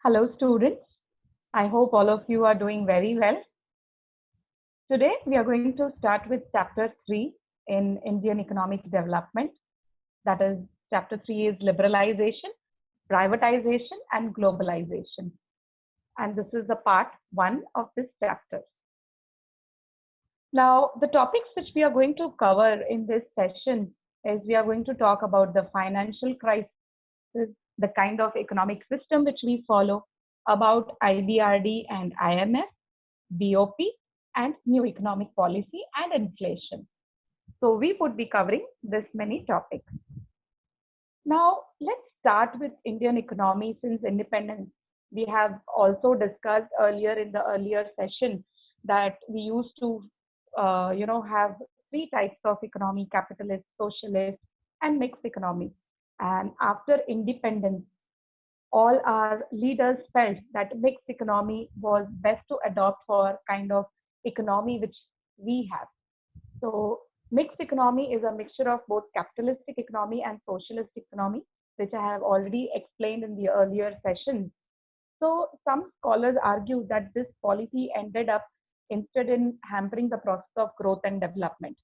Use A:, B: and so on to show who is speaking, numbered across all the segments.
A: Hello, students. I hope all of you are doing very well. Today, we are going to start with Chapter 3 in Indian Economic Development. That is, Chapter 3 is Liberalization, Privatization, and Globalization. And this is the part 1 of this chapter. Now, the topics which we are going to cover in this session is we are going to talk about the financial crisis, the kind of economic system which we follow, about IBRD and IMF, BOP, and new economic policy and inflation. So we would be covering this many topics. Now, let's start with Indian economy since independence. We have also discussed earlier in the earlier session that we used to, have three types of economy: capitalist, socialist, and mixed economy. And after independence, all our leaders felt that mixed economy was best to adopt for kind of economy which we have. So mixed economy is a mixture of both capitalistic economy and socialist economy, which I have already explained in the earlier sessions. So some scholars argue that this policy ended up instead in hampering the process of growth and development.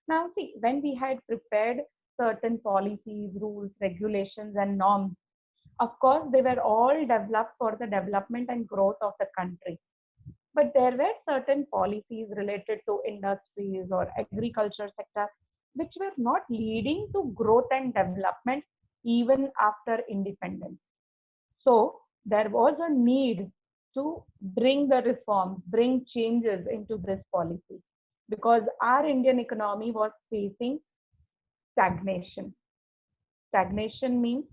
A: Now see, when we had prepared certain policies, rules, regulations, and norms, of course, they were all developed for the development and growth of the country. But there were certain policies related to industries or agriculture sector which were not leading to growth and development even after independence. So there was a need to bring the reforms, bring changes into this policy because our Indian economy was facing stagnation. Stagnation means,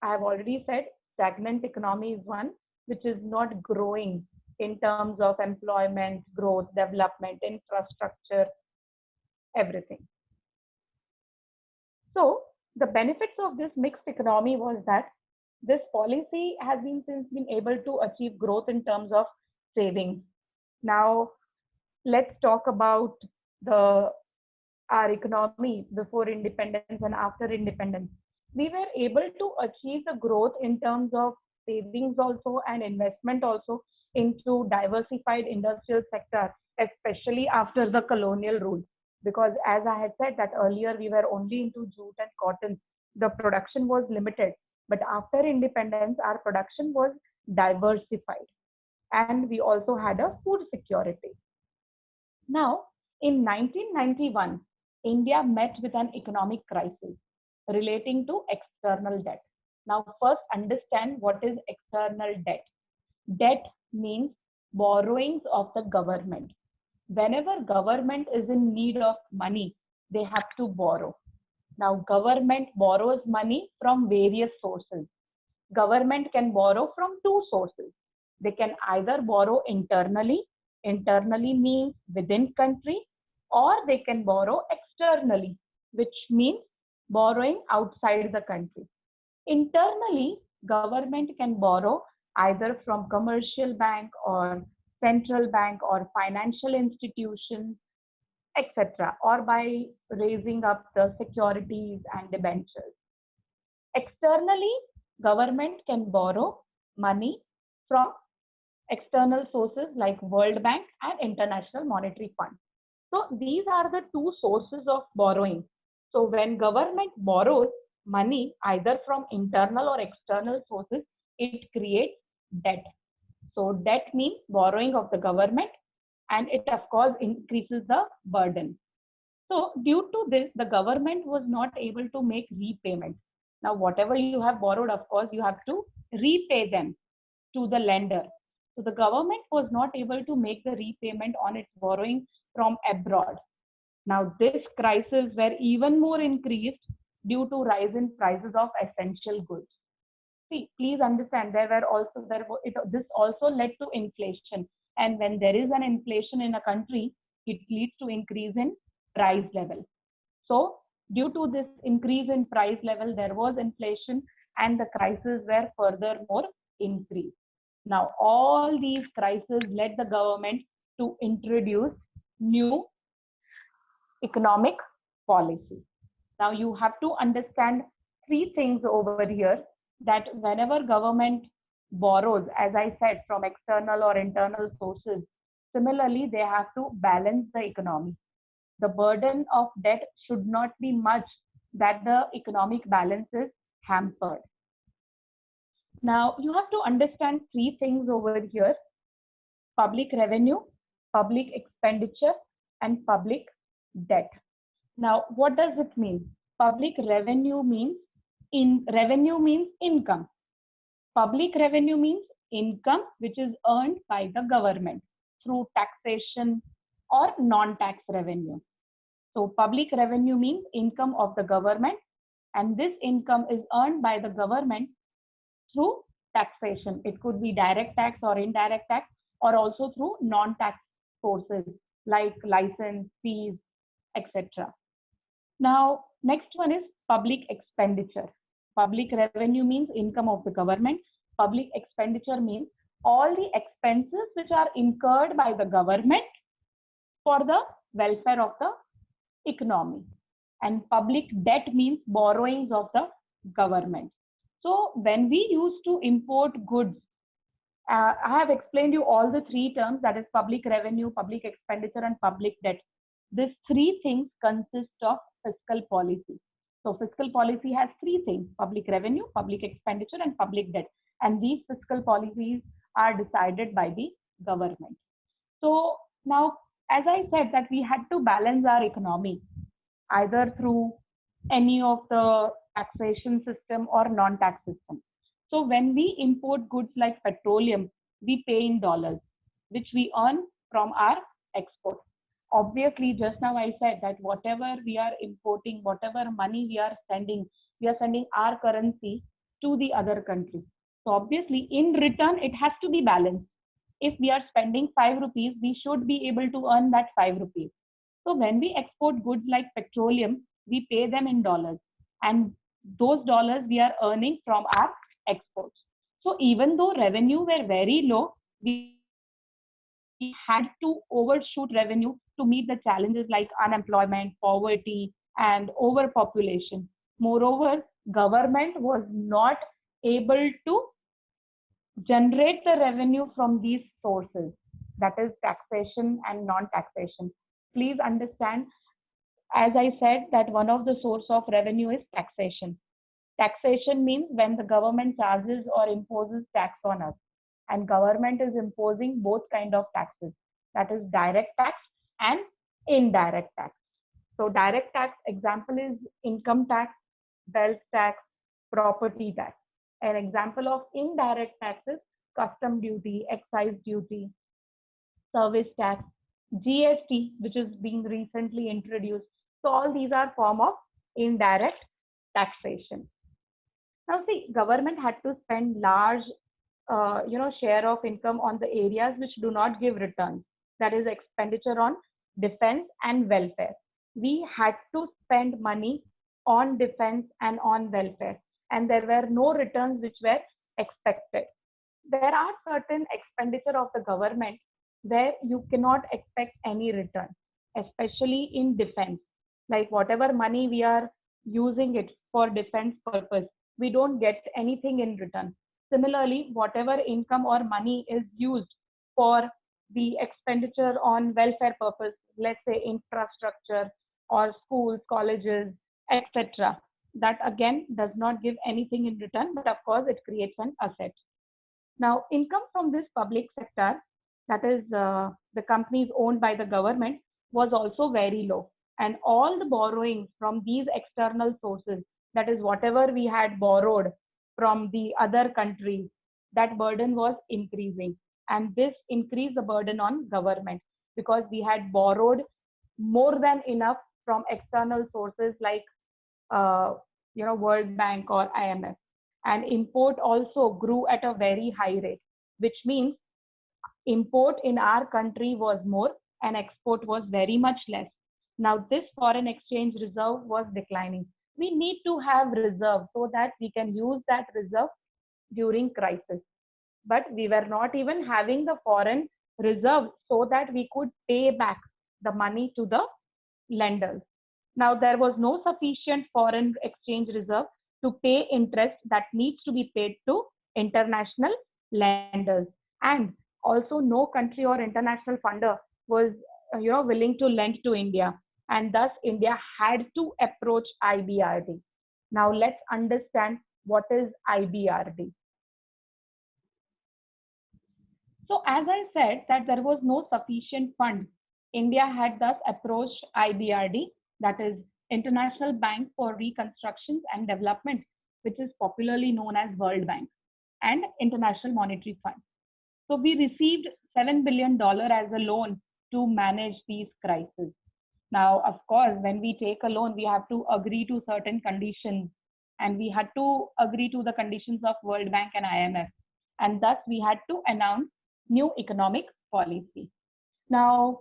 A: I have already said, stagnant economy is one which is not growing in terms of employment, growth, development, infrastructure, everything. So the benefits of this mixed economy was that this policy has been since been able to achieve growth in terms of savings. Now let's talk about the our economy before independence and after independence. We were able to achieve the growth in terms of savings also and investment also into diversified industrial sector, especially after the colonial rule. Because as I had said that earlier, we were only into jute and cotton. The production was limited. But after independence, our production was diversified. And we also had a food security. Now, in 1991, India met with an economic crisis relating to external debt. Now, first understand what is external debt. Debt means borrowings of the government. Whenever government is in need of money, they have to borrow. Now, government borrows money from various sources. Government can borrow from two sources. They can either borrow internally, internally means within country, or they can borrow externally, which means borrowing outside the country. Internally, government can borrow either from commercial bank or central bank or financial institutions, etc., or by raising up the securities and debentures. Externally, government can borrow money from external sources like World Bank and International Monetary Fund. So these are the two sources of borrowing. So when government borrows money either from internal or external sources, it creates debt. So debt means borrowing of the government, and it of course increases the burden. So due to this, the government was not able to make repayment. Now, whatever you have borrowed, of course, you have to repay them to the lender. So the government was not able to make the repayment on its borrowing from abroad. Now, this crisis were even more increased due to rise in prices of essential goods. See, please understand, this also led to inflation. And when there is an inflation in a country, it leads to increase in price level. So due to this increase in price level, there was inflation and the crises were furthermore increased. Now, all these crises led the government to introduce new economic policy. Now, you have to understand three things over here, that whenever government borrows, as I said, from external or internal sources, similarly, they have to balance the economy. The burden of debt should not be much that the economic balance is hampered. Now, you have to understand three things over here: public revenue, public expenditure, and public debt. Now, what does it mean? Public revenue means income. Public revenue means income which is earned by the government through taxation or non-tax revenue. So public revenue means income of the government, and this income is earned by the government through taxation. It could be direct tax or indirect tax, or also through non-tax sources like license, fees, etc. Now, next one is public expenditure. Public revenue means income of the government. Public expenditure means all the expenses which are incurred by the government for the welfare of the economy. And public debt means borrowings of the government. So when we used to import goods, I have explained you all the three terms, that is public revenue, public expenditure, and public debt. These three things consist of fiscal policy. So fiscal policy has three things: public revenue, public expenditure, and public debt. And these fiscal policies are decided by the government. So now, as I said, that we had to balance our economy either through any of the taxation system or non-tax system. So when we import goods like petroleum, we pay in dollars, which we earn from our export. Obviously, just now I said that whatever we are importing, whatever money we are sending our currency to the other country. So obviously, in return, it has to be balanced. If we are spending 5 rupees, we should be able to earn that 5 rupees. So when we export goods like petroleum, we pay them in dollars, and those dollars we are earning from our exports. So even though revenue were very low, we had to overshoot revenue to meet the challenges like unemployment, poverty, and overpopulation. Moreover, government was not able to generate the revenue from these sources, that is taxation and non-taxation. Please understand, as I said, that one of the source of revenue is taxation. Taxation means when the government charges or imposes tax on us, and government is imposing both kind of taxes, that is direct tax and indirect tax. So direct tax example is income tax, wealth tax, property tax. An example of indirect taxes: custom duty, excise duty, service tax, GST, which is being recently introduced. So all these are form of indirect taxation. Now see, government had to spend large share of income on the areas which do not give returns, that is expenditure on defense and welfare. We had to spend money on defense and on welfare, and there were no returns which were expected. There are certain expenditure of the government where you cannot expect any return, especially in defense. Like whatever money we are using it for defense purpose, we don't get anything in return. Similarly, whatever income or money is used for the expenditure on welfare purpose, let's say infrastructure or schools, colleges, etc., that again does not give anything in return, but of course it creates an asset. Now, income from this public sector, that is the companies owned by the government, was also very low. And all the borrowings from these external sources, that is whatever we had borrowed from the other countries, that burden was increasing. And this increased the burden on government because we had borrowed more than enough from external sources like World Bank or IMF. And import also grew at a very high rate, which means import in our country was more and export was very much less. Now this foreign exchange reserve was declining. We need to have reserve so that we can use that reserve during crisis. But we were not even having the foreign reserve so that we could pay back the money to the lenders. Now there was no sufficient foreign exchange reserve to pay interest that needs to be paid to international lenders, and also no country or international funder was willing to lend to India, and thus India had to approach IBRD. Now let's understand what is IBRD. So as I said that there was no sufficient fund, India had thus approached IBRD, that is International Bank for Reconstruction and Development, which is popularly known as World Bank, and International Monetary Fund. So we received $7 billion as a loan to manage these crises. Now, of course, when we take a loan, we have to agree to certain conditions, and we had to agree to the conditions of World Bank and IMF. And thus, we had to announce new economic policy. Now,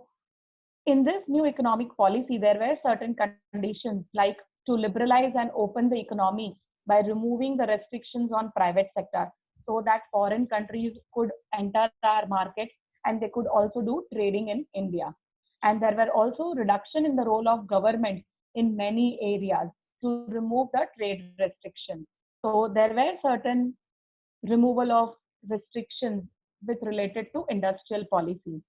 A: in this new economic policy, there were certain conditions like to liberalize and open the economy by removing the restrictions on private sector so that foreign countries could enter our market and they could also do trading in India. And there were also reduction in the role of government in many areas to remove the trade restrictions. So there were certain removal of restrictions with related to industrial policies.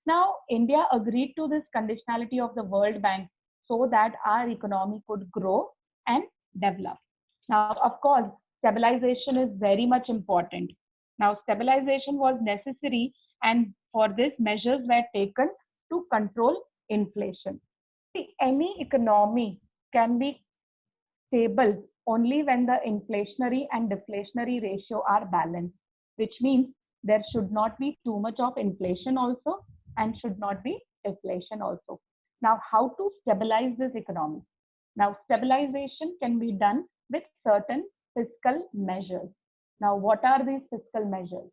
A: Now, India agreed to this conditionality of the World Bank so that our economy could grow and develop. Now, of course, stabilization is very much important. Now, stabilization was necessary, and for this, measures were taken to control inflation. See, any economy can be stable only when the inflationary and deflationary ratio are balanced, which means there should not be too much of inflation also and should not be deflation also. Now, how to stabilize this economy? Now, stabilization can be done with certain fiscal measures. Now, what are these fiscal measures?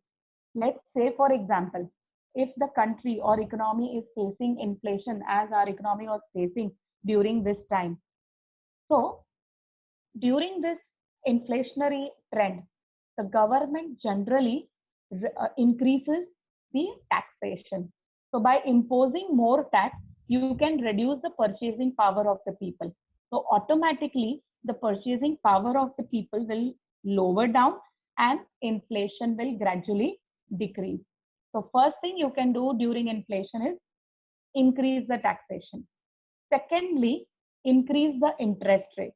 A: Let's say, for example, if the country or economy is facing inflation as our economy was facing during this time. So, during this inflationary trend, the government generally increases the taxation. So by imposing more tax, you can reduce the purchasing power of the people. So automatically, the purchasing power of the people will lower down and inflation will gradually decrease. So first thing you can do during inflation is increase the taxation. Secondly, increase the interest rate.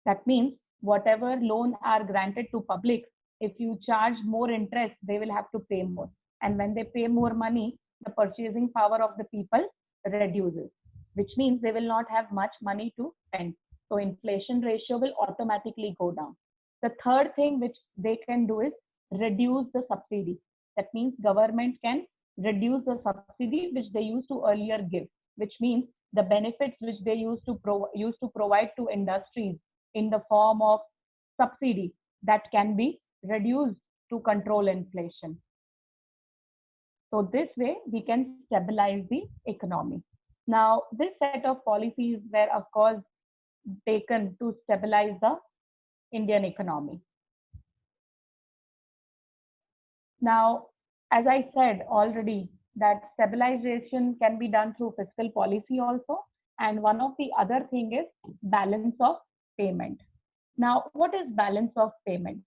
A: That means whatever loan are granted to public, if you charge more interest, they will have to pay more. And when they pay more money, the purchasing power of the people reduces, which means they will not have much money to spend. So inflation ratio will automatically go down. The third thing which they can do is reduce the subsidy. That means government can reduce the subsidy which they used to earlier give, which means the benefits which they used to provide to industries in the form of subsidy that can be reduced to control inflation. So this way we can stabilize the economy. Now this set of policies were of course taken to stabilize the Indian economy. Now, as I said already, that stabilization can be done through fiscal policy also. And one of the other thing is balance of payment. Now, what is balance of payment?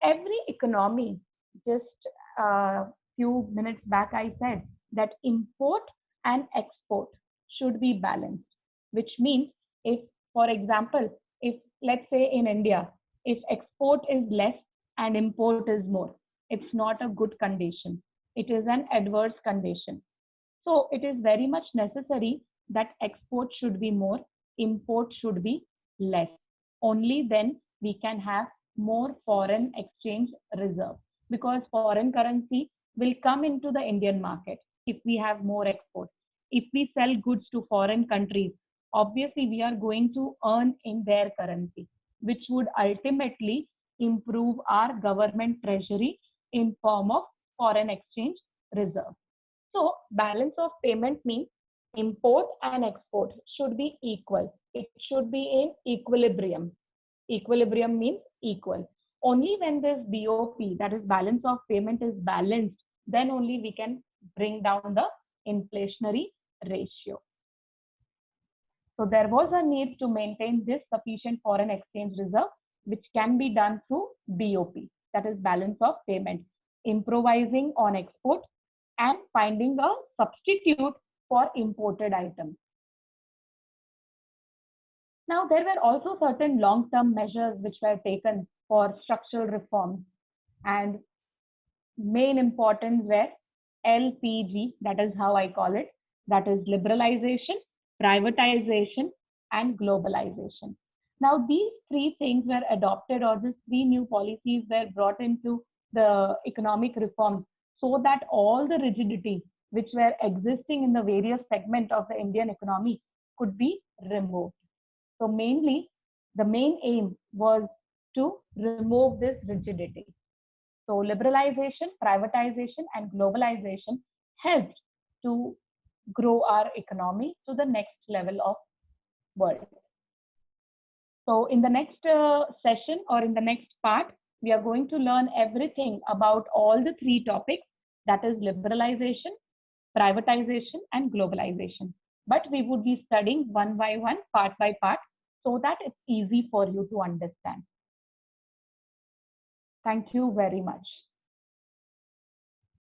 A: Every economy, just a few minutes back, I said that import and export should be balanced, which means if, for example, if let's say in India, if export is less and import is more, it's not a good condition. It is an adverse condition. So it is very much necessary that export should be more, import should be less. Only then we can have more foreign exchange reserve, because foreign currency will come into the Indian market if we have more exports. If we sell goods to foreign countries, obviously we are going to earn in their currency, which would ultimately improve our government treasury in form of foreign exchange reserve. So balance of payment means import and export should be equal. It should be in equilibrium. Equilibrium means equal. Only when this BOP, that is balance of payment, is balanced, then only we can bring down the inflationary ratio. So there was a need to maintain this sufficient foreign exchange reserve, which can be done through BOP, that is balance of payment. improvising on export, and finding a substitute for imported items. Now, there were also certain long-term measures which were taken for structural reforms, and main importance were LPG, that is how I call it, that is liberalization, privatization, and globalization. Now, these three things were adopted, or these three new policies were brought into the economic reforms so that all the rigidity which were existing in the various segments of the Indian economy could be removed. So mainly, the main aim was to remove this rigidity. So liberalization, privatization, and globalization helped to grow our economy to the next level of world. So in the next session or in the next part, we are going to learn everything about all the three topics, that is liberalization, privatization, and globalization. But we would be studying one by one, part by part, so that it's easy for you to understand. Thank you very much.